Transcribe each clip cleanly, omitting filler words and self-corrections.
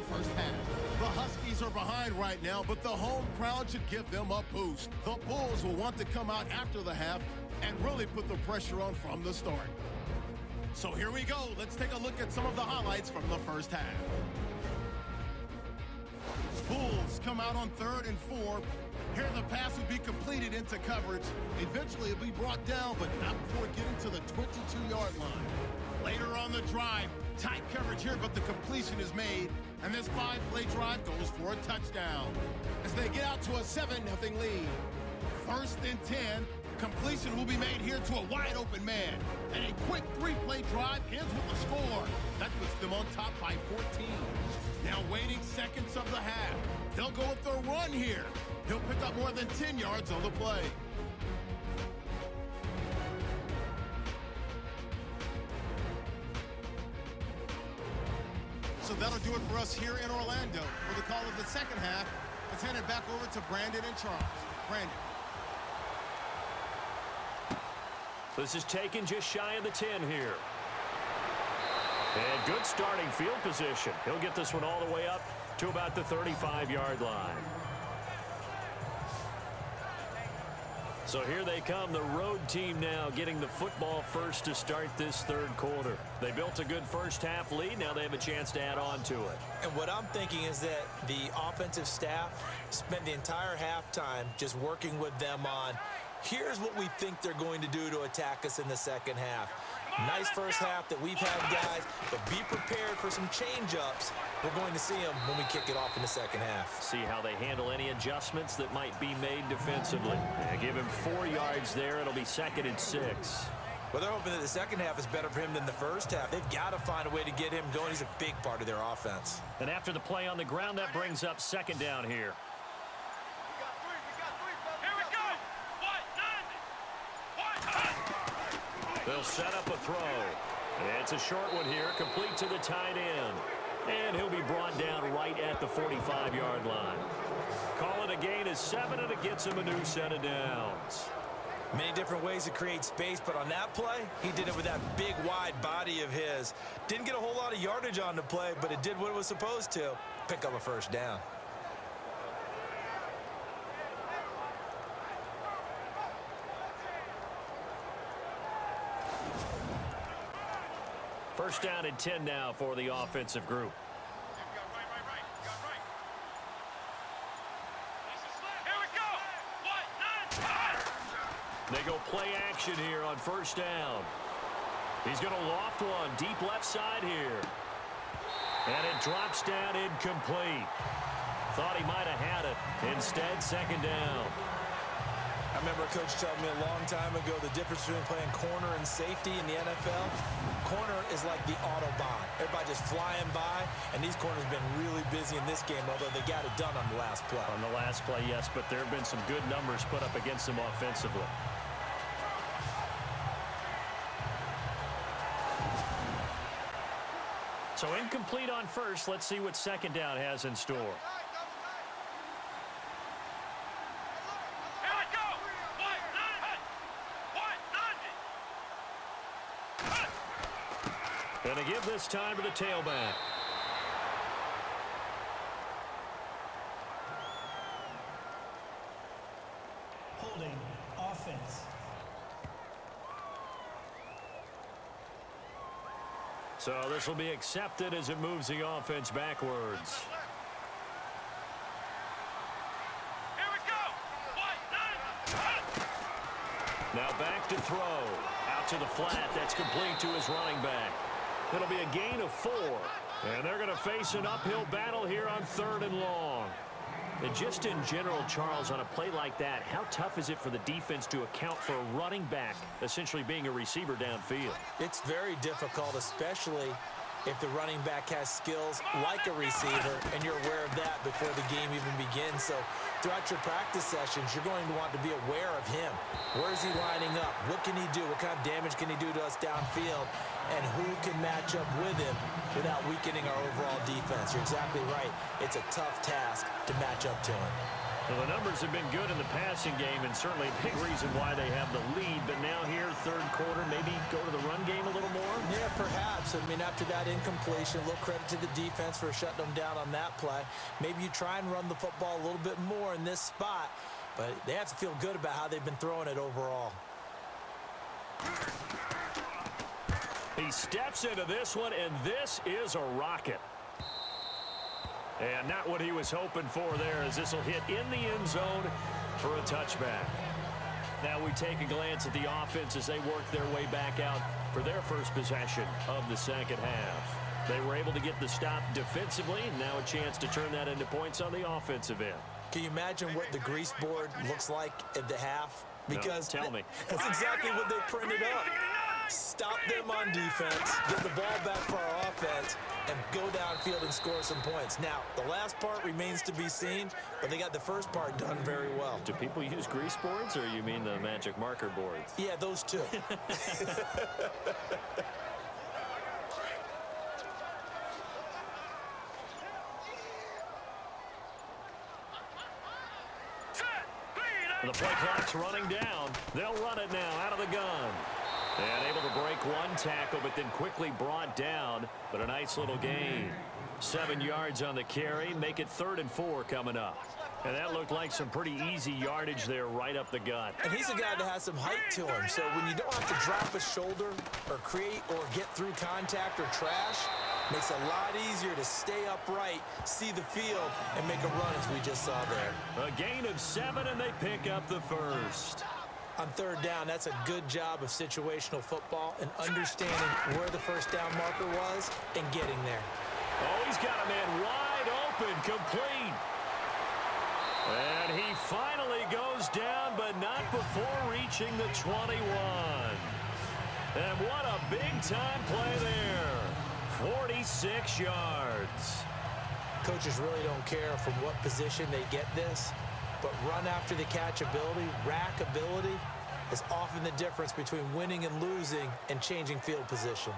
the first half. The Huskies are behind right now, but the home crowd should give them a boost. The Bulls will want to come out after the half and really put the pressure on from the start. So here we go. Let's take a look at some of the highlights from the first half. Bulls come out on 3rd and 4. Here the pass will be completed into coverage. Eventually it'll be brought down, but not before getting to the 22-yard line. Later on the drive, tight coverage here, but the completion is made, and this 5-play drive goes for a touchdown as they get out to a 7-0 lead. 1st and 10, completion will be made here to a wide-open man, and a quick 3-play drive ends with a score. That puts them on top by 14. Now waiting seconds of the half. They'll go with their run here. He'll pick up more than 10 yards on the play. So that'll do it for us here in Orlando. For the call of the second half, let's hand it back over to Brandon and Charles. Brandon. This is taken just shy of the 10 here. And good starting field position. He'll get this one all the way up to about the 35-yard line. So here they come, the road team now getting the football first to start this third quarter. They built a good first half lead. Now they have a chance to add on to it. And what I'm thinking is that the offensive staff spent the entire halftime just working with them on, here's what we think they're going to do to attack us in the second half. Nice first half that we've had, guys, but be prepared for some change-ups. We're going to see them when we kick it off in the second half. See how they handle any adjustments that might be made defensively. Give him 4 yards there. It'll be 2nd and 6. Well, they're hoping that the second half is better for him than the first half. They've got to find a way to get him going. He's a big part of their offense. And after the play on the ground, that brings up 2nd down here. They'll set up a throw. It's a short one here, complete to the tight end. And he'll be brought down right at the 45-yard line. Call it a gain of 7, and it gets him a new set of downs. Many different ways to create space, but on that play, he did it with that big, wide body of his. Didn't get a whole lot of yardage on the play, but it did what it was supposed to, pick up a first down. First down and 10 now for the offensive group. They go play action here on first down. He's going to loft one deep left side here. And it drops down incomplete. Thought he might have had it. Instead, 2nd down. I remember a coach telling me a long time ago the difference between playing corner and safety in the NFL. Corner is like the Autobahn. Everybody just flying by, and these corners have been really busy in this game, although they got it done on the last play. On the last play, yes, but there have been some good numbers put up against them offensively. So incomplete on first. Let's see what 2nd down has in store. Going to give this time to the tailback. Holding offense. So this will be accepted as it moves the offense backwards. Now back to throw. Out to the flat. That's complete to his running back. It'll be a gain of 4. And they're going to face an uphill battle here on 3rd and long. And just in general, Charles, on a play like that, how tough is it for the defense to account for a running back essentially being a receiver downfield? It's very difficult, especially if the running back has skills like a receiver, and you're aware of that before the game even begins. So throughout your practice sessions, you're going to want to be aware of him. Where is he lining up? What can he do? What kind of damage can he do to us downfield? And who can match up with him without weakening our overall defense? You're exactly right. It's a tough task to match up to him. Well, the numbers have been good in the passing game and certainly a big reason why they have the lead. But now here, third quarter, maybe go to the run game a little more? Yeah, perhaps. I mean, after that incompletion, a little credit to the defense for shutting them down on that play. Maybe you try and run the football a little bit more in this spot. But they have to feel good about how they've been throwing it overall. He steps into this one, and this is a rocket. And not what he was hoping for there, as this will hit in the end zone for a touchback. Now we take a glance at the offense as they work their way back out for their first possession of the second half. They were able to get the stop defensively, and now a chance to turn that into points on the offensive end. Can you imagine what the grease board looks like at the half? Because no, tell me. That's exactly what they printed up. Stop them on defense, get the ball back for our offense, and go downfield and score some points. Now, the last part remains to be seen, but they got the first part done very well. Do people use grease boards, or you mean the magic marker boards? Yeah, those two. The play clock's running down. They'll run it now out of the gun. And able to break one tackle, but then quickly brought down. But a nice little gain. 7 yards on the carry. Make it 3rd and 4 coming up. And that looked like some pretty easy yardage there right up the gut. And he's a guy that has some height to him. So when you don't have to drop a shoulder or create or get through contact or trash, makes it a lot easier to stay upright, see the field, and make a run as we just saw there. A gain of 7, and they pick up the first. On 3rd down, that's a good job of situational football and understanding where the first down marker was and getting there. Oh, he's got a man wide open, complete. And he finally goes down, but not before reaching the 21. And what a big-time play there. 46 yards. Coaches really don't care from what position they get this, but run after the catch ability, rack ability, is often the difference between winning and losing and changing field position.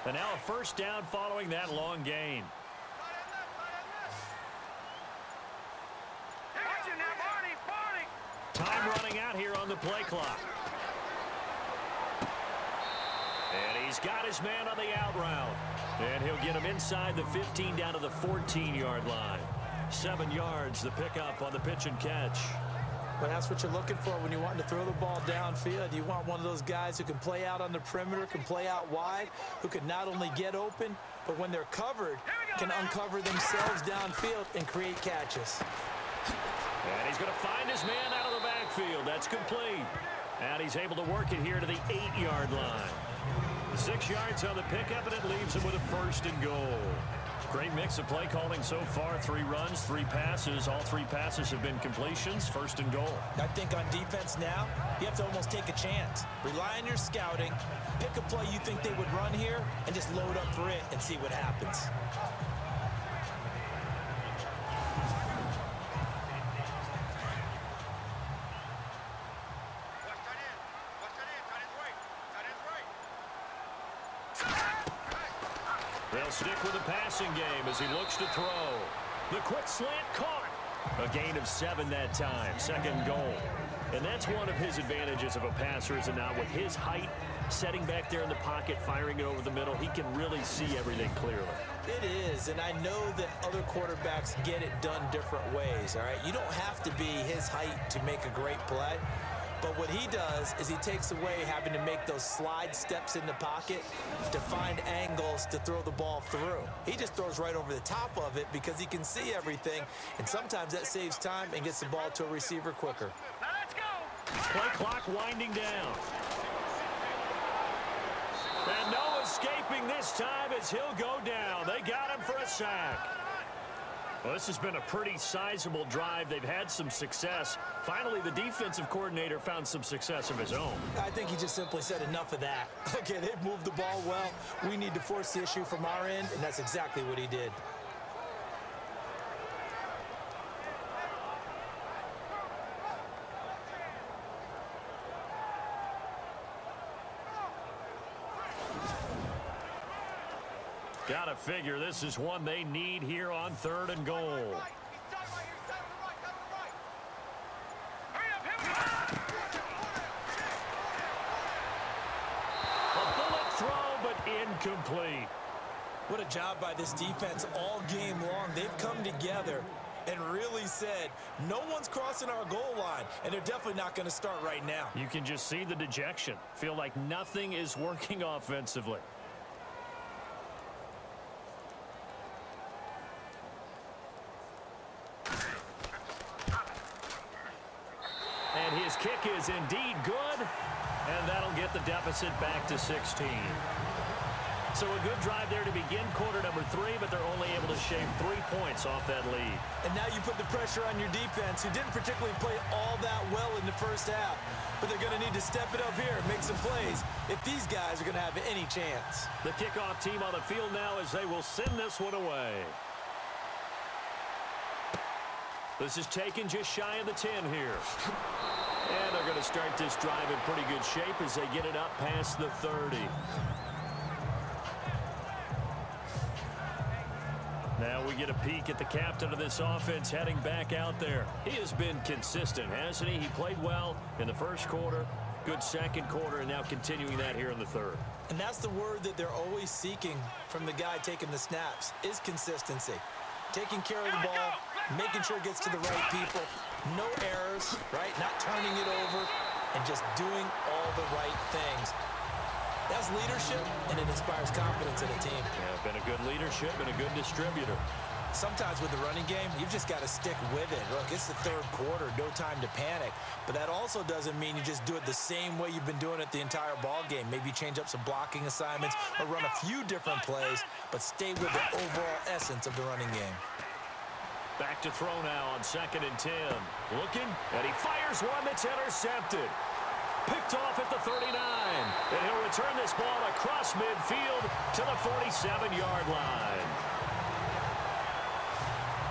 And now a first down following that long gain. Time running out here on the play clock. And he's got his man on the out route. And he'll get him inside the 15 down to the 14-yard line. 7 yards, the pickup on the pitch and catch. But that's what you're looking for when you want to throw the ball downfield. You want one of those guys who can play out on the perimeter, can play out wide, who can not only get open, but when they're covered, can uncover themselves downfield and create catches. And he's going to find his man out of the backfield. That's complete. And he's able to work it here to the 8-yard line. 6 yards on the pickup, and it leaves him with a 1st and goal. Great mix of play calling so far. 3 runs, 3 passes. All 3 passes have been completions. 1st and goal. I think on defense now, you have to almost take a chance. Rely on your scouting. Pick a play you think they would run here and just load up for it and see what happens. They'll stick with the passing game as he looks to throw. The quick slant caught. A gain of 7 that time. 2nd goal. And that's one of his advantages of a passer, is it not? With his height, setting back there in the pocket, firing it over the middle, he can really see everything clearly. It is, and I know that other quarterbacks get it done different ways, all right? You don't have to be his height to make a great play. But what he does is he takes away having to make those slide steps in the pocket to find angles to throw the ball through. He just throws right over the top of it because he can see everything, and sometimes that saves time and gets the ball to a receiver quicker. Now let's go. Play clock winding down. And no escaping this time as he'll go down. They got him for a sack. Well, this has been a pretty sizable drive. They've had some success. Finally, the defensive coordinator found some success of his own. I think he just simply said enough of that. Okay, they've moved the ball well. We need to force the issue from our end, and that's exactly what he did. Gotta figure this is one they need here on 3rd and goal. A bullet throw, but incomplete. What a job by this defense all game long. They've come together and really said, no one's crossing our goal line, and they're definitely not going to start right now. You can just see the dejection. Feel like nothing is working offensively. And his kick is indeed good, and that'll get the deficit back to 16. So a good drive there to begin quarter number 3, but they're only able to shave 3 points off that lead. And now you put the pressure on your defense, who didn't particularly play all that well in the first half. But they're going to need to step it up here and make some plays if these guys are going to have any chance. The kickoff team on the field now as they will send this one away. This is taken just shy of the 10 here. And they're going to start this drive in pretty good shape as they get it up past the 30. Now we get a peek at the captain of this offense heading back out there. He has been consistent, hasn't he? He played well in the first quarter, good second quarter, and now continuing that here in the 3rd. And that's the word that they're always seeking from the guy taking the snaps, is consistency. Taking care of the ball, making sure it gets to the right people, no errors, right? Not turning it over, and just doing all the right things. That's leadership, and it inspires confidence in a team. Yeah, been a good leadership and a good distributor. Sometimes with the running game, you've just got to stick with it. Look, it's the 3rd quarter, no time to panic. But that also doesn't mean you just do it the same way you've been doing it the entire ball game. Maybe change up some blocking assignments or run a few different plays, but stay with the overall essence of the running game. Back to throw now on 2nd and 10. Looking, and he fires one that's intercepted. Picked off at the 39. And he'll return this ball across midfield to the 47-yard line.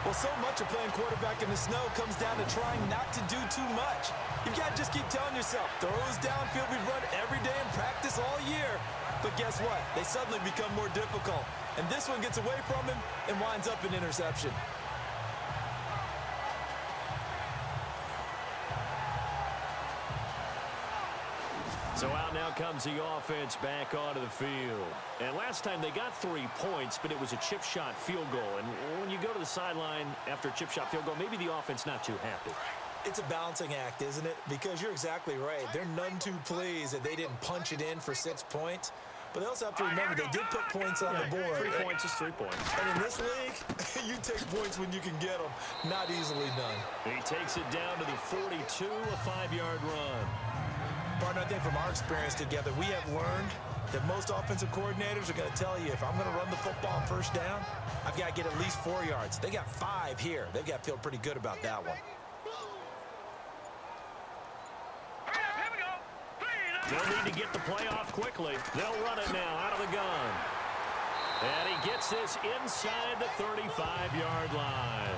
Well, so much of playing quarterback in the snow comes down to trying not to do too much. You've got to just keep telling yourself, throws downfield we've run every day in practice all year. But guess what? They suddenly become more difficult. And this one gets away from him and winds up an interception. So out now comes the offense back onto the field. And last time they got 3 points, but it was a chip shot field goal. And when you go to the sideline after a chip shot field goal, maybe the offense not too happy. It's a balancing act, isn't it? Because you're exactly right. They're none too pleased that they didn't punch it in for 6 points. But they also have to remember they did put points on the board. 3 points is 3 points. And in this league, you take points when you can get them. Not easily done. He takes it down to the 42, a 5-yard run. Partner, I think from our experience together, we have learned that most offensive coordinators are going to tell you, if I'm going to run the football on first down, I've got to get at least 4 yards. They got 5 here. They've got to feel pretty good about that one. They'll need to get the play off quickly. They'll run it now out of the gun. And he gets this inside the 35-yard line.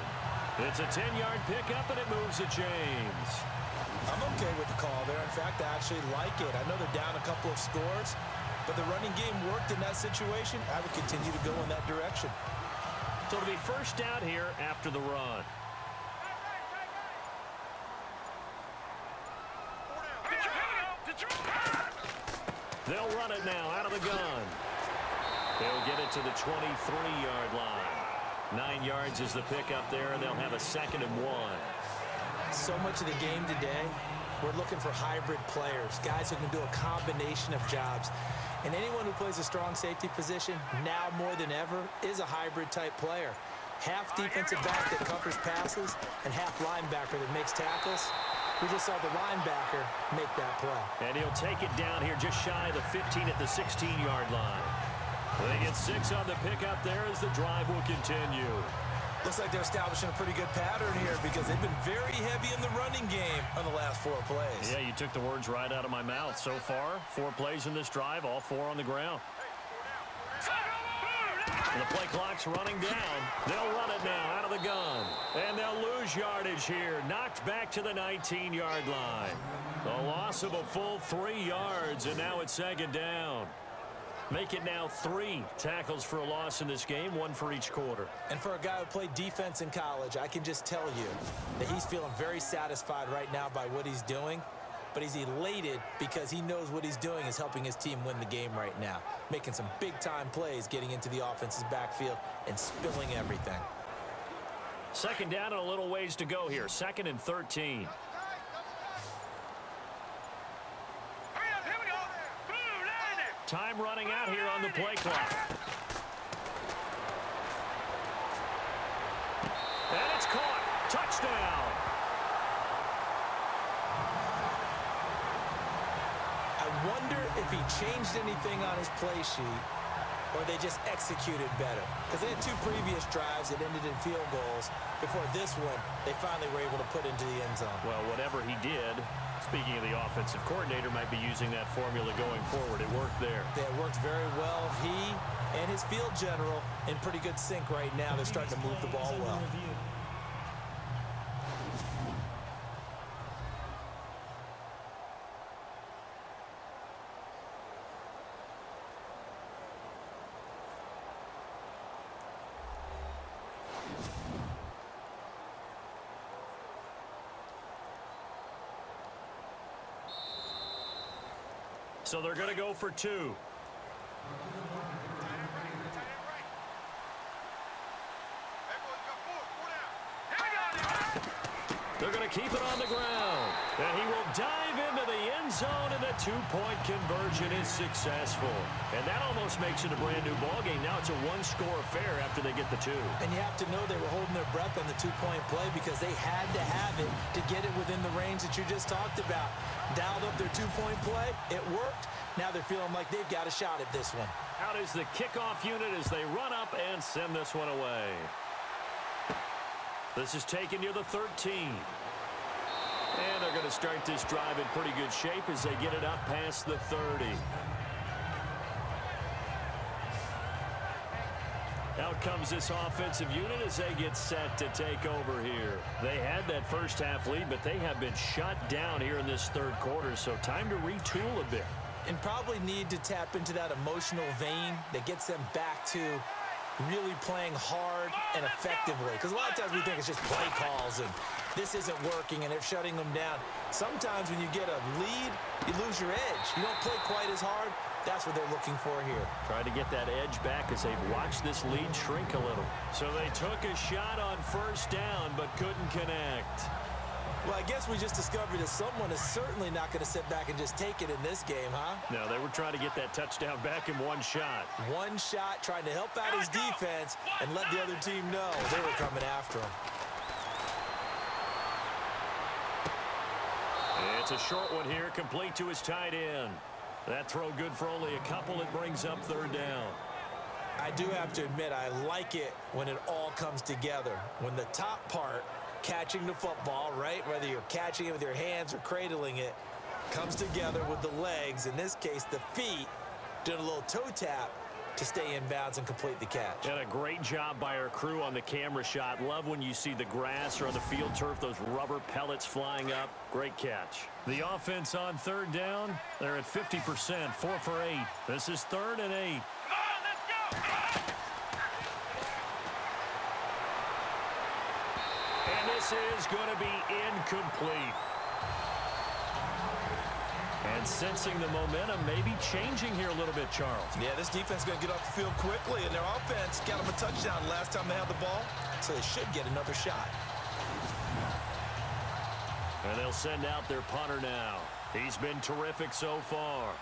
It's a 10-yard pickup, and it moves the chains. I'm okay with the call there. In fact, I actually like it. I know they're down a couple of scores, but the running game worked in that situation. I would continue to go in that direction. So it'll be first down here after the run. They'll run it now out of the gun. They'll get it to the 23-yard line. 9 yards is the pickup there, and they'll have a 2nd and 1. So much of the game today, we're looking for hybrid players, guys who can do a combination of jobs. And anyone who plays a strong safety position, now more than ever, is a hybrid type player. Half defensive back that covers passes and half linebacker that makes tackles. We just saw the linebacker make that play. And he'll take it down here just shy of the 15 at the 16-yard line. They get 6 on the pickup there as the drive will continue. Looks like they're establishing a pretty good pattern here because they've been very heavy in the running game on the last 4 plays. Yeah, you took the words right out of my mouth. So far, 4 plays in this drive, all 4 on the ground. And the play clock's running down. They'll run it now out of the gun. And they'll lose yardage here. Knocked back to the 19-yard line. A loss of a full 3 yards, and now it's 2nd down. Make it now 3 tackles for a loss in this game, 1 for each quarter. And for a guy who played defense in college, I can just tell you that he's feeling very satisfied right now by what he's doing. But he's elated because he knows what he's doing is helping his team win the game right now. Making some big-time plays, getting into the offense's backfield and spilling everything. Second down and a little ways to go here. 2nd and 13. Time running out here on the play clock. And it's caught. Touchdown. I wonder if he changed anything on his play sheet or they just executed better. Because they had 2 previous drives that ended in field goals. Before this one, they finally were able to put into the end zone. Well, whatever he did, speaking of the offensive coordinator, might be using that formula going forward. It worked there. Yeah, it worked very well. He and his field general in pretty good sync right now. They're starting to move the ball well. So they're going to go for 2. They're going to keep it on the ground. And he will dive into the end zone, and the 2-point conversion is successful. And that almost makes it a brand-new ballgame. Now it's a 1-score affair after they get the 2. And you have to know they were holding their breath on the 2-point play because they had to have it to get it within the range that you just talked about. Dialed up their 2-point play. It worked. Now they're feeling like they've got a shot at this one. Out is the kickoff unit as they run up and send this one away. This is taken near the 13. And they're going to start this drive in pretty good shape as they get it up past the 30. Out comes this offensive unit as they get set to take over here. They had that first half lead, but they have been shut down here in this third quarter, so time to retool a bit. And probably need to tap into that emotional vein that gets them back to really playing hard and effectively. Because a lot of times we think it's just play calls and this isn't working and they're shutting them down. Sometimes when you get a lead, you lose your edge. You don't play quite as hard. That's what they're looking for here. Trying to get that edge back as they've watched this lead shrink a little. So they took a shot on first down but couldn't connect. Well, I guess we just discovered that someone is certainly not going to sit back and just take it in this game, huh? No, they were trying to get that touchdown back in one shot. One shot, trying to help out his defense and let the other team know they were coming after him. It's a short one here, complete to his tight end. That throw good for only a couple. It brings up third down. I do have to admit, I like it when it all comes together. When the top part, catching the football, right, whether you're catching it with your hands or cradling it, comes together with the legs, in this case the feet, doing a little toe tap to stay in bounds and complete the catch. And a great job by our crew on the camera shot. Love when you see the grass or on the field turf, those rubber pellets flying up. Great catch. The offense on third down, they're at 50%, 4 for 8. This is 3rd and 8. And this is going to be incomplete. And sensing the momentum maybe changing here a little bit, Charles. Yeah, this defense is going to get off the field quickly, and their offense got them a touchdown last time they had the ball, so they should get another shot. And they'll send out their punter now. He's been terrific so far.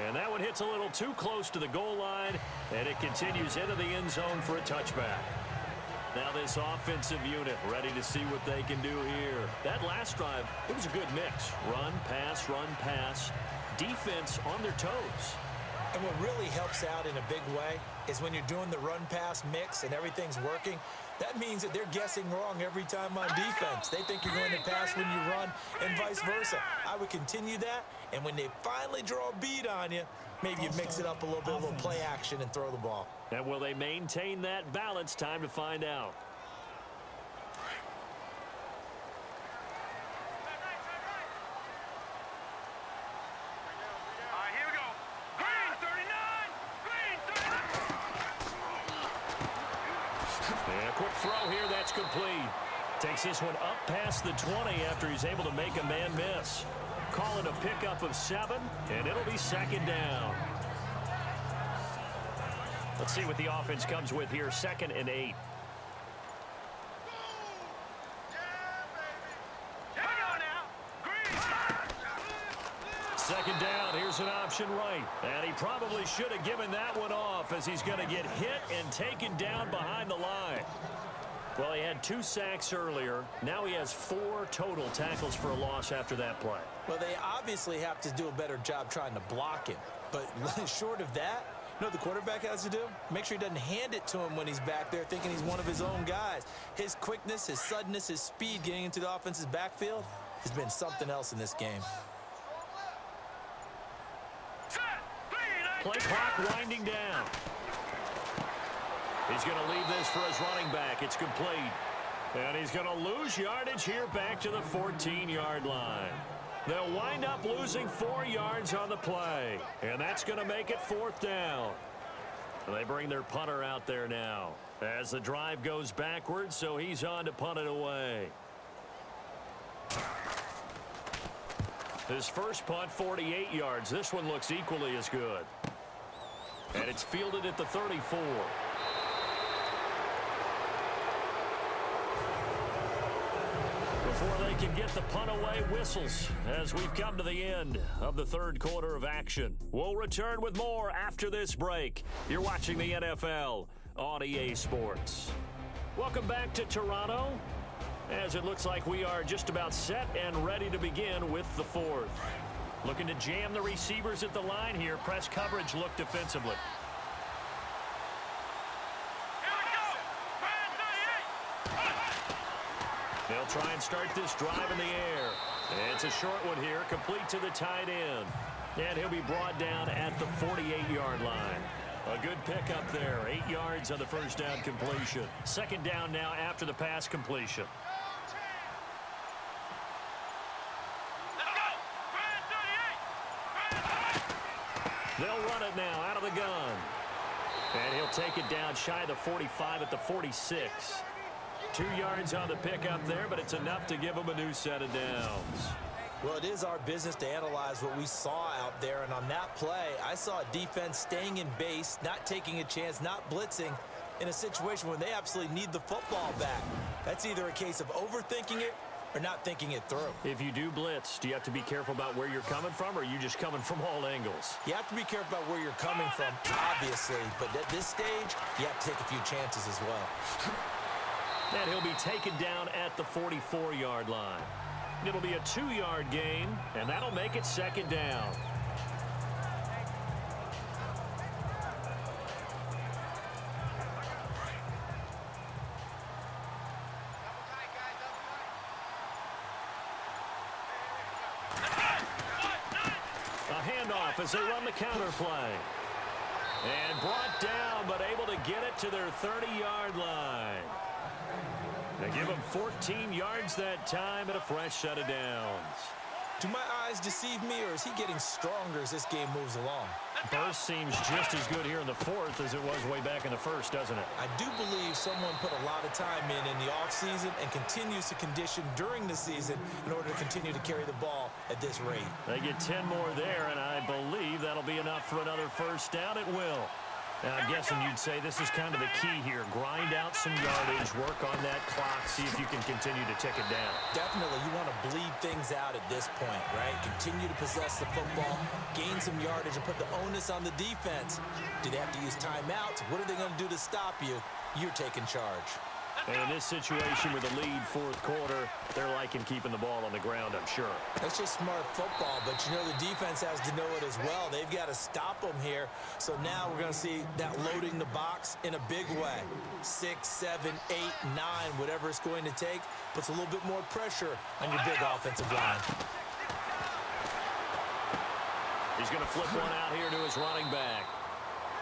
And that one hits a little too close to the goal line, and it continues into the end zone for a touchback. Now this offensive unit ready to see what they can do here. That last drive, it was a good mix. Run, pass, defense on their toes. And what really helps out in a big way is when you're doing the run-pass mix and everything's working, that means that they're guessing wrong every time on defense. They think you're going to pass when you run and vice versa. I would continue that, and when they finally draw a bead on you, Maybe you mix it up a little bit, a little play action, and throw the ball. And will they maintain that balance? Time to find out. And a quick throw here, that's complete. Takes this one up past the 20 after he's able to make a man miss. Call it a pickup of 7, and it'll be second down. Let's see what the offense comes with here, 2nd and 8. Second down, here's an option right. And he probably should have given that one off as he's going to get hit and taken down behind the line. Well, he had 2 sacks earlier. Now he has 4 total tackles for a loss after that play. Well, they obviously have to do a better job trying to block him. But short of that, you know what the quarterback has to do? Make sure he doesn't hand it to him when he's back there thinking he's one of his own guys. His quickness, his suddenness, his speed getting into the offense's backfield has been something else in this game. Play clock winding down. He's going to leave this for his running back. It's complete. And he's going to lose yardage here back to the 14-yard line. They'll wind up losing 4 yards on the play. And that's going to make it 4th down. They bring their punter out there now as the drive goes backwards, so he's on to punt it away. His first punt, 48 yards. This one looks equally as good. And it's fielded at the 34. Before they can get the punt away, whistles as we've come to the end of the 3rd quarter of action. We'll return with more after this break. You're watching the NFL on EA Sports. Welcome back to Toronto, as it looks like we are just about set and ready to begin with the 4th. Looking to jam the receivers at the line here. Press coverage look defensively. They'll try and start this drive in the air. It's a short one here, complete to the tight end. And he'll be brought down at the 48-yard line. A good pickup there, 8 yards on the first down completion. Second down now after the pass completion. They'll run it now out of the gun. And he'll take it down shy of the 45 at the 46. 2 yards on the pickup there, but it's enough to give him a new set of downs. Well, it is our business to analyze what we saw out there, and on that play, I saw a defense staying in base, not taking a chance, not blitzing, in a situation where they absolutely need the football back. That's either a case of overthinking it or not thinking it through. If you do blitz, do you have to be careful about where you're coming from, or are you just coming from all angles? You have to be careful about where you're coming from, obviously, but at this stage, you have to take a few chances as well. And he'll be taken down at the 44-yard line. It'll be a 2-yard gain, and that'll make it second down. A handoff as they run the counter play. And brought down, but able to get it to their 30-yard line. They give him 14 yards that time and a fresh set of downs. Do my eyes deceive me, or is he getting stronger as this game moves along? Burst seems just as good here in the 4th as it was way back in the 1st, doesn't it? I do believe someone put a lot of time in the offseason and continues to condition during the season in order to continue to carry the ball at this rate. They get 10 more there, and I believe that'll be enough for another first down. It will. Now, I'm guessing you'd say this is kind of the key here. Grind out some yardage, work on that clock, see if you can continue to tick it down. Definitely. You want to bleed things out at this point, right? Continue to possess the football, gain some yardage, and put the onus on the defense. Do they have to use timeouts? What are they going to do to stop you? You're taking charge. And in this situation with a lead 4th quarter, they're liking keeping the ball on the ground, I'm sure. That's just smart football, but you know the defense has to know it as well. They've got to stop them here. So now we're going to see that loading the box in a big way. 6, 7, 8, 9, whatever it's going to take, puts a little bit more pressure on your big offensive line. He's going to flip one out here to his running back.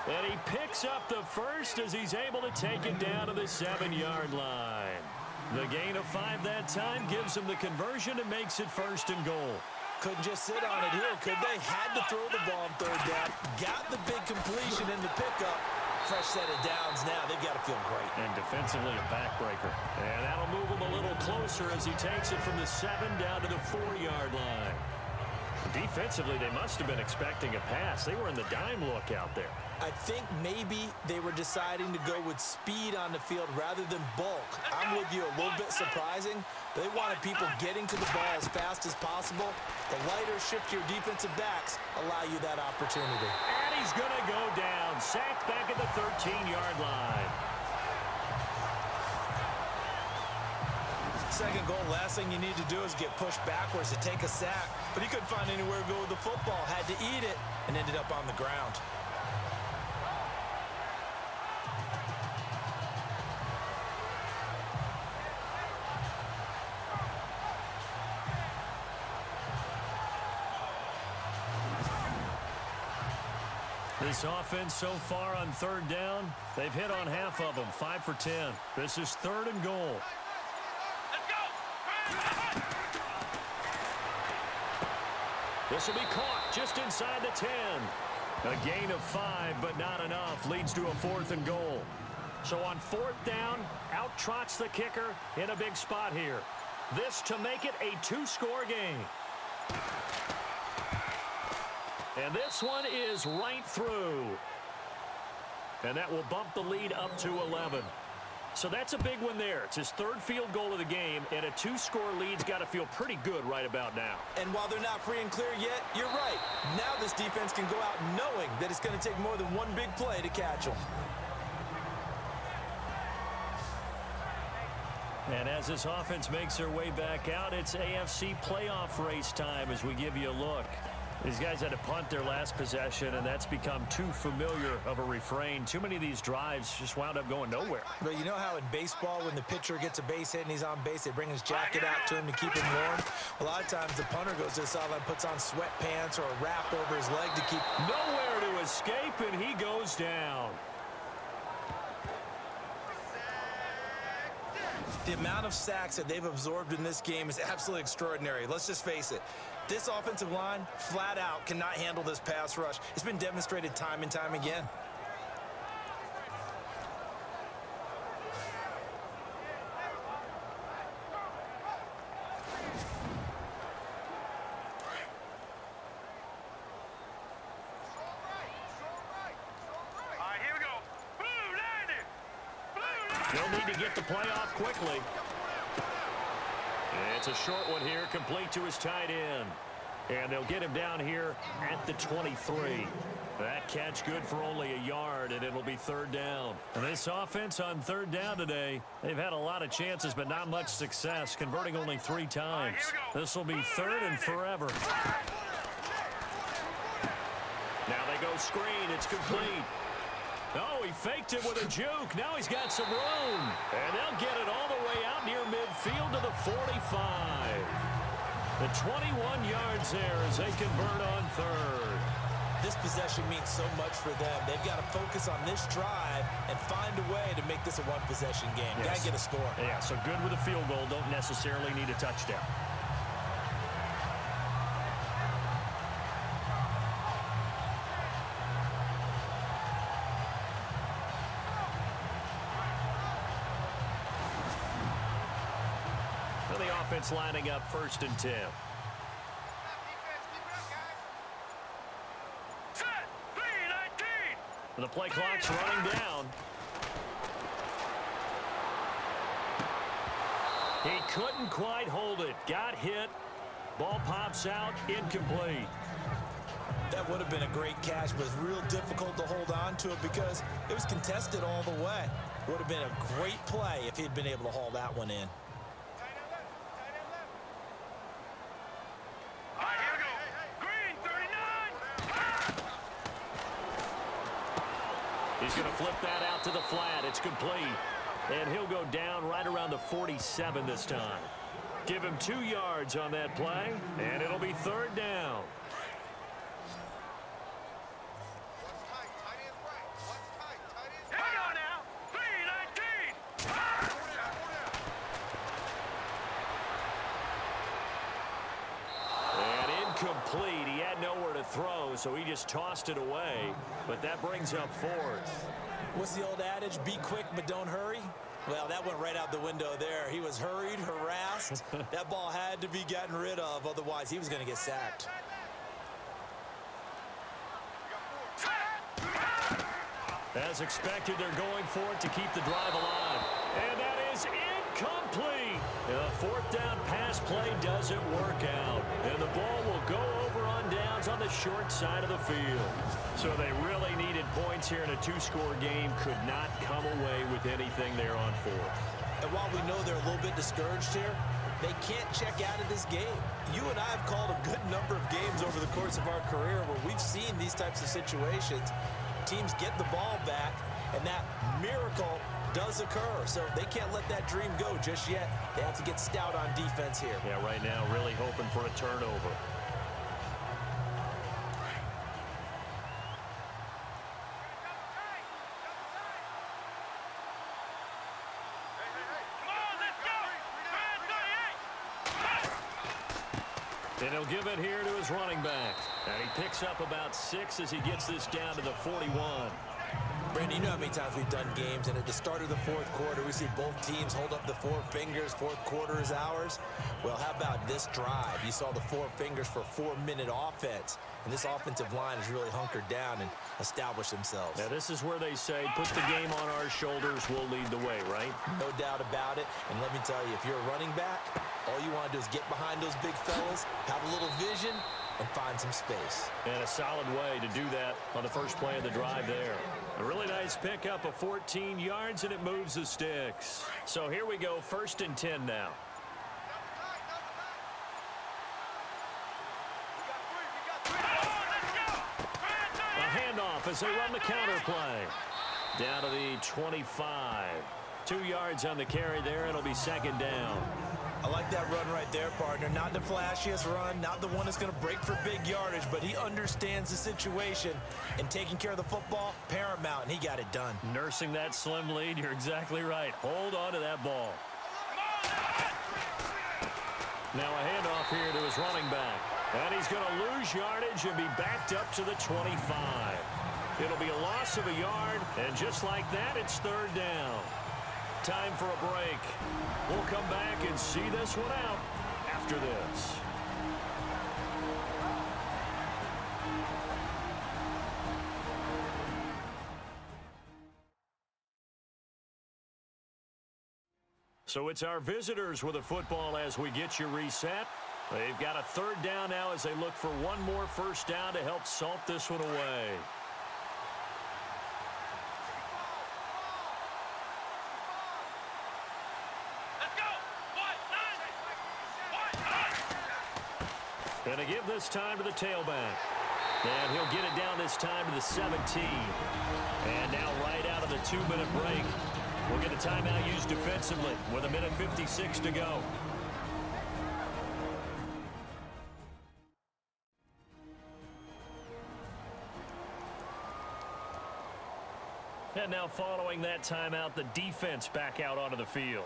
And he picks up the first as he's able to take it down to the 7-yard line. The gain of 5 that time gives him the conversion and makes it 1st and goal. Couldn't just sit on it here, could they? Had to throw the ball on 3rd down. Got the big completion in the pickup. Fresh set of downs now. They've got to feel great. And defensively a backbreaker. And that'll move him a little closer as he takes it from the 7 down to the 4-yard line. Defensively, they must have been expecting a pass. They were in the dime look out there. I think maybe they were deciding to go with speed on the field rather than bulk. I'm with you, a little bit surprising. They wanted people getting to the ball as fast as possible. The lighter, shiftier defensive backs allow you that opportunity. And he's going to go down. Sacked back at the 13-yard line. 2nd goal, last thing you need to do is get pushed backwards to take a sack. But he couldn't find anywhere to go with the football. Had to eat it and ended up on the ground. This offense so far on 3rd down, they've hit on half of them, 5 for 10. This is 3rd and goal. This will be caught just inside the 10. A gain of 5, but not enough. Leads to a 4th and goal. So on 4th down, out trots the kicker in a big spot here. This to make it a 2-score game. And this one is right through. And that will bump the lead up to 11. So that's a big one there. It's his 3rd field goal of the game, and a 2-score lead's got to feel pretty good right about now. And while they're not free and clear yet, you're right. Now this defense can go out knowing that it's going to take more than one big play to catch them. And as this offense makes their way back out, it's AFC playoff race time as we give you a look. These guys had to punt their last possession, and that's become too familiar of a refrain. Too many of these drives just wound up going nowhere. But you know how in baseball, when the pitcher gets a base hit and he's on base, they bring his jacket out to him to keep him warm? A lot of times the punter goes to the sideline, puts on sweatpants or a wrap over his leg to keep... Nowhere to escape, and he goes down. The amount of sacks that they've absorbed in this game is absolutely extraordinary. Let's just face it. This offensive line, flat out, cannot handle this pass rush. It's been demonstrated time and time again. They'll need to get the play off quickly. It's a short one here, complete to his tight end. And they'll get him down here at the 23. That catch good for only a yard, and it'll be 3rd down. And this offense on 3rd down today, they've had a lot of chances, but not much success, converting only 3 times. This will be 3rd and forever. Now they go screen. It's complete. Oh, he faked it with a juke. Now he's got some room. And they'll get it all the way out near midfield to the 45. The 21 yards there as they convert on 3rd. This possession means so much for them. They've got to focus on this drive and find a way to make this a one-possession game. Yes. Got to get a score. Yeah, so good with a field goal. Don't necessarily need a touchdown. The offense lining up 1st and 10. The play clock's running down. He couldn't quite hold it. Got hit. Ball pops out. Incomplete. That would have been a great catch, but it's real difficult to hold on to it because it was contested all the way. Would have been a great play if he'd been able to haul that one in. He's going to flip that out to the flat. It's complete. And he'll go down right around the 47 this time. Give him 2 yards on that play, and it'll be 3rd down. so he just tossed it away. But that brings up fourth. What's the old adage? Be quick, but don't hurry. Well, that went right out the window there. He was hurried, harassed. That ball had to be gotten rid of. Otherwise, he was going to get sacked. As expected, they're going for it to keep the drive alive. And that is incomplete. The fourth down pass play doesn't work out. And the ball will go over on downs on the short side of the field. So they really needed points here in a two-score game. Could not come away with anything there on fourth. And while we know they're a little bit discouraged here, they can't check out of this game. You and I have called a good number of games over the course of our career where we've seen these types of situations. Teams get the ball back, and that miracle does occur. So they can't let that dream go just yet. They have to get stout on defense here. Yeah, right now really hoping for a turnover. And he'll give it here to his running back. And he picks up about 6 as he gets this down to the 41. Brandon, you know how many times we've done games, and at the start of the fourth quarter, we see both teams hold up the 4 fingers. Fourth quarter is ours. Well, how about this drive? You saw the 4 fingers for 4-minute offense. And this offensive line has really hunkered down and established themselves. Now, this is where they say, put the game on our shoulders, we'll lead the way, right? No doubt about it. And let me tell you, if you're a running back, all you want to do is get behind those big fellas, have a little vision, and find some space. And a solid way to do that on the first play of the drive there. A really nice pickup of 14 yards, and it moves the sticks. So here we go, 1st and 10 now. A handoff as they run the counter play. Down to the 25. 2 yards on the carry there. It'll be 2nd down. I like that run right there, partner. Not the flashiest run, not the one that's going to break for big yardage, but he understands the situation, and taking care of the football, paramount, and he got it done. Nursing that slim lead, you're exactly right. Hold on to that ball. Now a handoff here to his running back. And he's going to lose yardage and be backed up to the 25. It'll be a loss of a yard, and just like that, it's 3rd down. Time for a break. We'll come back and see this one out after this. So it's our visitors with a football as we get you reset. They've got a 3rd down now as they look for one more first down to help salt this one away. Going to give this time to the tailback. And he'll get it down this time to the 17. And now right out of the 2-minute break, we'll get a timeout used defensively with 1:56 to go. And now following that timeout, the defense back out onto the field.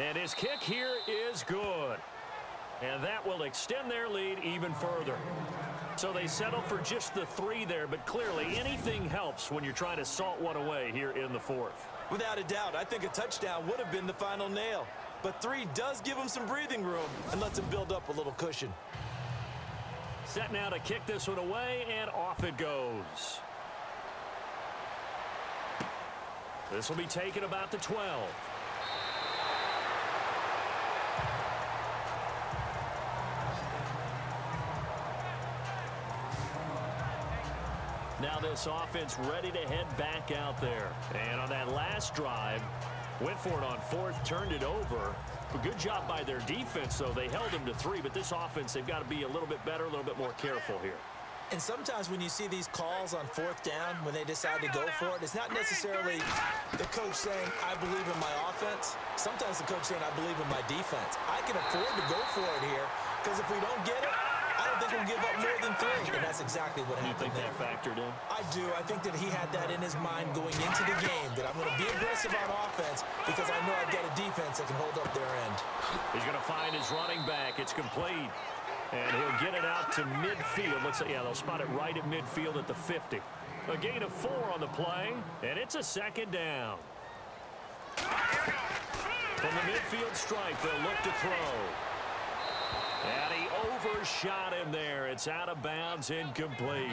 And his kick here is good. And that will extend their lead even further. So they settle for just the 3 there, but clearly anything helps when you're trying to salt one away here in the 4th. Without a doubt, I think a touchdown would have been the final nail. But 3 does give him some breathing room and lets him build up a little cushion. Set now to kick this one away, and off it goes. This will be taken about the 12. Now this offense ready to head back out there. And on that last drive, went for it on 4th, turned it over. A good job by their defense, though. They held them to 3, but this offense, they've got to be a little bit better, a little bit more careful here. And sometimes when you see these calls on 4th down, when they decide to go for it, it's not necessarily the coach saying, I believe in my offense. Sometimes the coach saying, I believe in my defense. I can afford to go for it here, because if we don't get it, I don't think we'll give up more than 3, and that's exactly what happened. You think there. that factored in? I do. I think that he had that in his mind going into the game, that I'm going to be aggressive on offense because I know I've got a defense that can hold up their end. He's going to find his running back. It's complete. And he'll get it out to midfield. Let's say, yeah, they'll spot it right at midfield at the 50. A gain of 4 on the play, and it's a second down. From the midfield stripe, they'll look to throw. And he overshot him there. It's out of bounds, incomplete.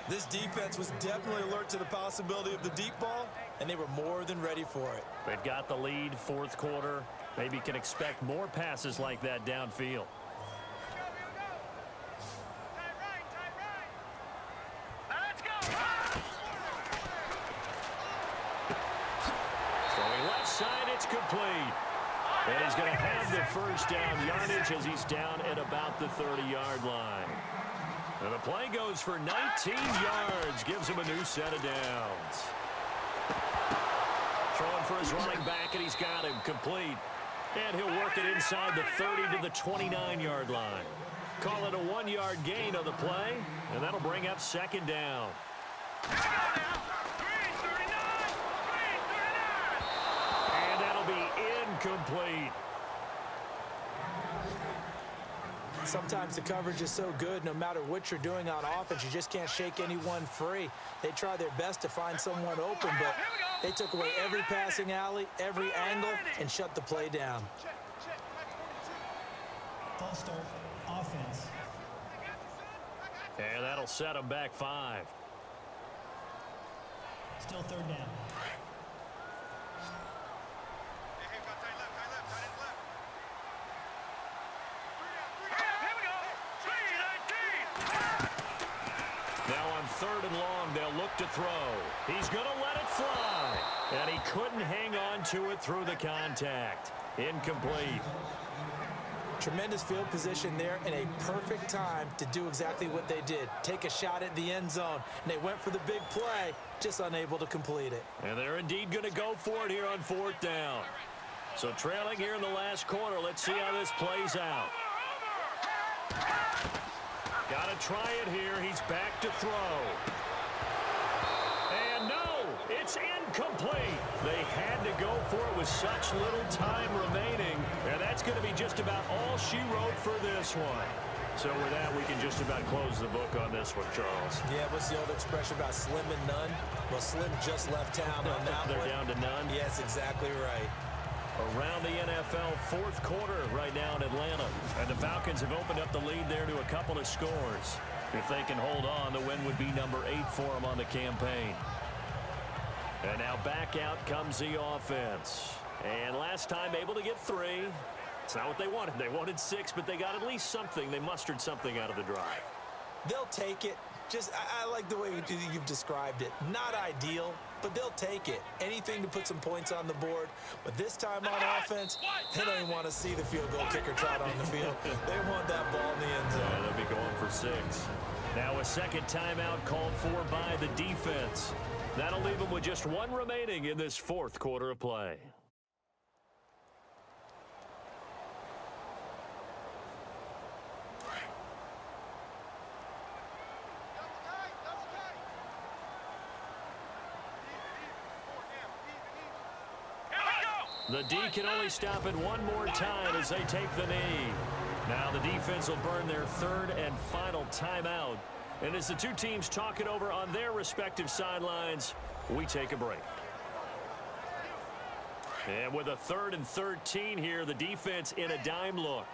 This defense was definitely alert to the possibility of the deep ball, and they were more than ready for it. They've got the lead, fourth quarter. Maybe can expect more passes like that downfield. Throwing left side, it's complete. And he's going to have the first down yardage as he's down at about the 30-yard line. And the play goes for 19 yards, gives him a new set of downs. Throwing for his running back, and he's got him complete. And he'll work it inside the 30 to the 29-yard line. Call it a 1-yard gain on the play, and that'll bring up second down. And that'll be incomplete. Sometimes the coverage is so good, no matter what you're doing on offense, you just can't shake anyone free. They try their best to find someone open, but they took away every passing alley, every angle, and shut the play down. False start, offense. And that'll set them back 5. Still third down. Now on 3rd and long, they'll look to throw. He's going to let it fly. And he couldn't hang on to it through the contact. Incomplete. Tremendous field position there and a perfect time to do exactly what they did. Take a shot at the end zone. And they went for the big play, just unable to complete it. And they're indeed going to go for it here on 4th down. So trailing here in the last quarter, let's see how this plays out. Got to try it here. He's back to throw. And no, it's incomplete. They had to go for it with such little time remaining. And that's going to be just about all she wrote for this one. So with that, we can just about close the book on this one, Charles. Yeah, what's the old expression about slim and none? Well, Slim just left town on that They're one. down to none. Yes, exactly right. Around the NFL, 4th quarter right now in Atlanta. And the Falcons have opened up the lead there to a couple of scores. If they can hold on, the win would be number 8 for them on the campaign. And now back out comes the offense. And last time able to get 3. It's not what they wanted. They wanted 6, but they got at least something. They mustered something out of the drive. They'll take it. I like the way you've described it. Not ideal, but they'll take it. Anything to put some points on the board. But this time on offense, they don't even want to see the field goal kicker trot on the field. They want that ball in the end zone. Yeah, they'll be going for 6. Now a second timeout called for by the defense. That'll leave them with just 1 remaining in this 4th quarter of play. The D can only stop it one more time as they take the knee. Now the defense will burn their 3rd and final timeout. And as the two teams talk it over on their respective sidelines, we take a break. And with a 3rd and 13 here, the defense in a dime look.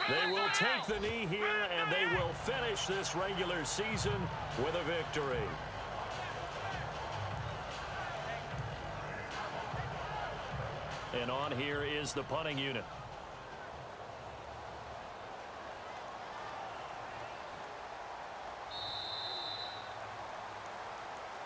They will take the knee here, and they will finish this regular season with a victory. And on here is the punting unit.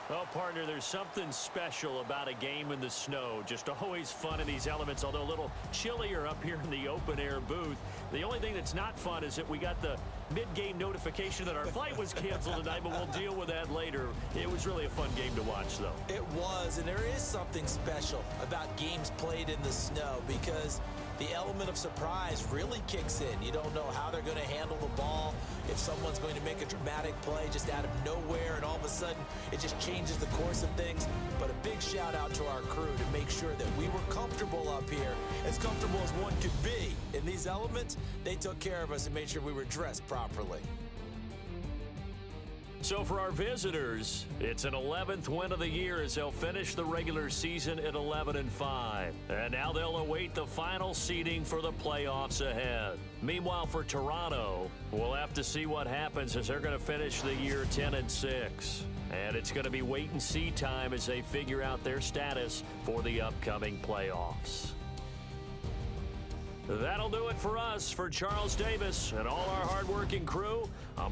Well, partner, there's something special about a game in the snow. Just always fun in these elements, although a little chillier up here in the open-air booth. The only thing that's not fun is that we got the mid-game notification that our flight was canceled tonight, but we'll deal with that later. It was really a fun game to watch, though. It was, and there is something special about games played in the snow because the element of surprise really kicks in. You don't know how they're going to handle the ball, if someone's going to make a dramatic play just out of nowhere, and all of a sudden it just changes the course of things. But a big shout out to our crew to make sure that we were comfortable up here, as comfortable as one could be. In these elements, they took care of us and made sure we were dressed properly. So for our visitors, it's an 11th win of the year as they'll finish the regular season at 11-5. And now they'll await the final seeding for the playoffs ahead. Meanwhile, for Toronto, we'll have to see what happens as they're going to finish the year 10-6. And it's going to be wait-and-see time as they figure out their status for the upcoming playoffs. That'll do it for us. For Charles Davis and all our hardworking crew, I'm